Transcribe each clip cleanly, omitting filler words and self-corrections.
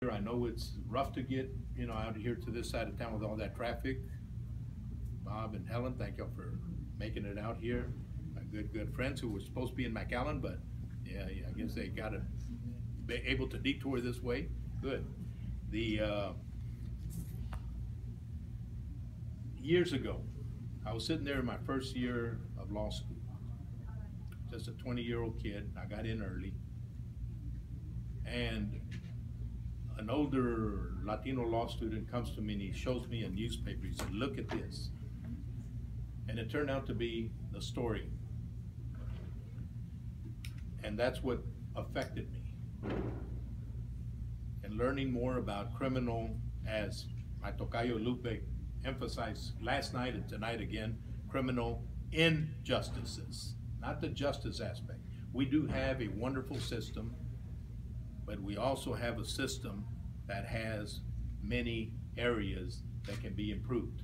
I know it's rough to get, out here to this side of town with all that traffic. Bob and Helen, thank y'all for making it out here. My good friends who were supposed to be in McAllen, but yeah, I guess they got to be able to detour this way. Good. The years ago, I was sitting there in my first year of law school, just a 20-year-old kid. I got in early, and an older Latino law student comes to me and he shows me a newspaper. He said, "Look at this." And it turned out to be the story. And that's what affected me. And learning more about criminal, as my tocayo Lupe emphasized last night and tonight again, criminal injustices, not the justice aspect. We do have a wonderful system, but we also have a system that has many areas that can be improved.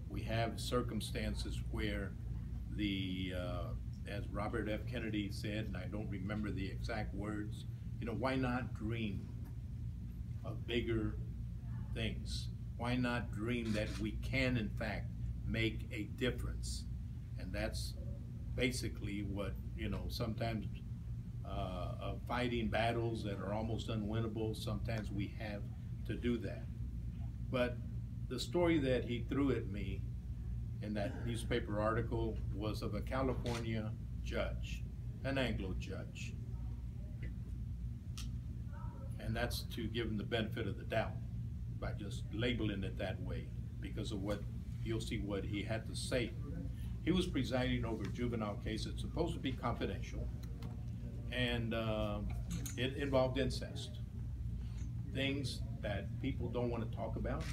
We have circumstances where as Robert F. Kennedy said, and I don't remember the exact words, why not dream of bigger things? Why not dream that we can, in fact, make a difference? And that's basically what, sometimes fighting battles that are almost unwinnable, sometimes we have to do that. But the story that he threw at me in that newspaper article was of a California judge, an Anglo judge. And that's to give him the benefit of the doubt by just labeling it that way because of what you'll see what he had to say. He was presiding over a juvenile case that's supposed to be confidential, and it involved incest. Things that people don't want to talk about,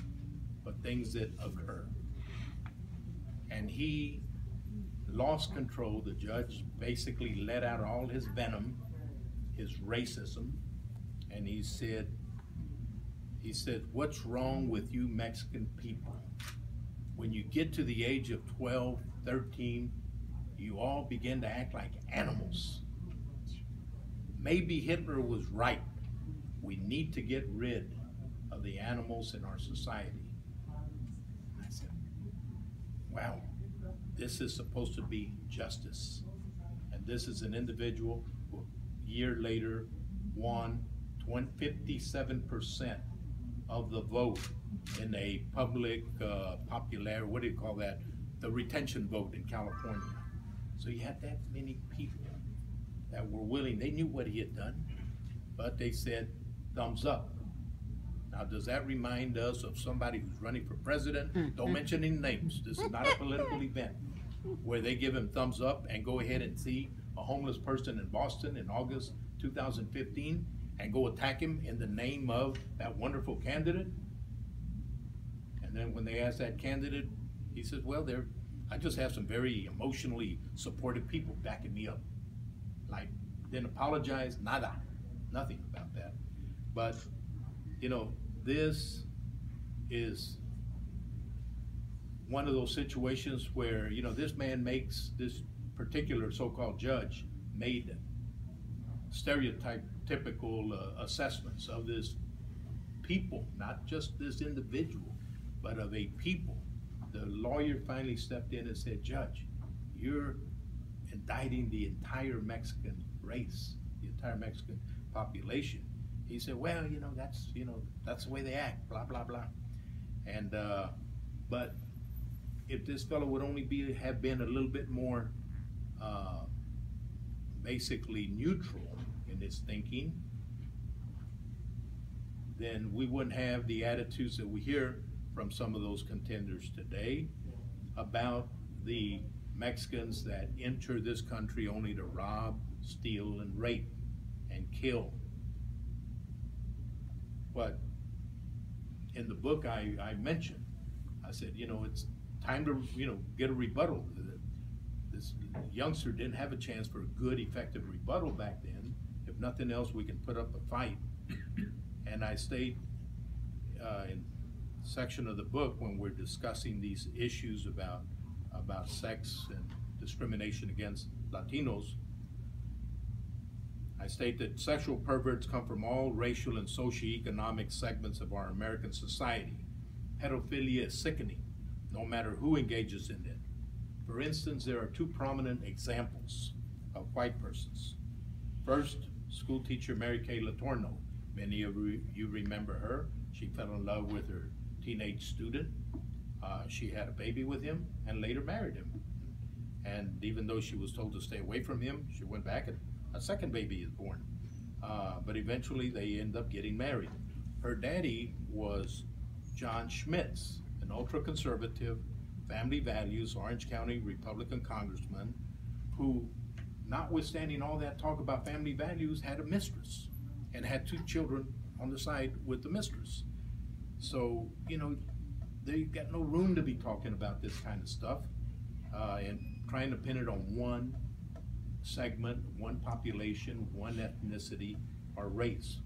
but things that occur. And he lost control. The judge basically let out all his venom, his racism, and he said, "What's wrong with you Mexican people? When you get to the age of 12, 13, you all begin to act like animals. Maybe Hitler was right. We need to get rid of the animals in our society." I said, wow, this is supposed to be justice. And this is an individual who a year later won 57% of the vote in a public popular, what do you call that? The retention vote in California. So you had that many people that were willing, they knew what he had done, but they said, thumbs up. Now, does that remind us of somebody who's running for president? Don't mention any names. This is not a political event where they give him thumbs up and go ahead and see a homeless person in Boston in August 2015 and go attack him in the name of that wonderful candidate. And then when they ask that candidate, he says, well, I just have some very emotionally supportive people backing me up. Like, didn't apologize, nada, nothing about that. But, this is one of those situations where, this man makes, this particular so-called judge made typical assessments of this people, not just this individual, but of a people. The lawyer finally stepped in and said, "Judge, you're indicting the entire Mexican race, the entire Mexican population." He said, "Well, that's the way they act, blah blah blah." And but if this fellow would only have been a little bit more basically neutral in his thinking, then we wouldn't have the attitudes that we hear from some of those contenders today about the Mexicans that enter this country only to rob, steal, and rape, and kill. But in the book I mentioned, I said, it's time to, get a rebuttal. This youngster didn't have a chance for a good, effective rebuttal back then. If nothing else, we can put up a fight. And I stayed in section of the book when we're discussing these issues about sex and discrimination against Latinos. I state that sexual perverts come from all racial and socioeconomic segments of our American society. Pedophilia is sickening, no matter who engages in it. For instance, there are two prominent examples of white persons. First, school teacher Mary Kay Letourneau. Many of you remember her. She fell in love with her teenage student. She had a baby with him and later married him. And even though she was told to stay away from him, she went back and a second baby is born. But eventually they end up getting married. Her daddy was John Schmitz, an ultra-conservative, family values, Orange County Republican congressman who, notwithstanding all that talk about family values, had a mistress and had two children on the side with the mistress. So, you know, they got no room to be talking about this kind of stuff and trying to pin it on one segment, one population, one ethnicity, or race.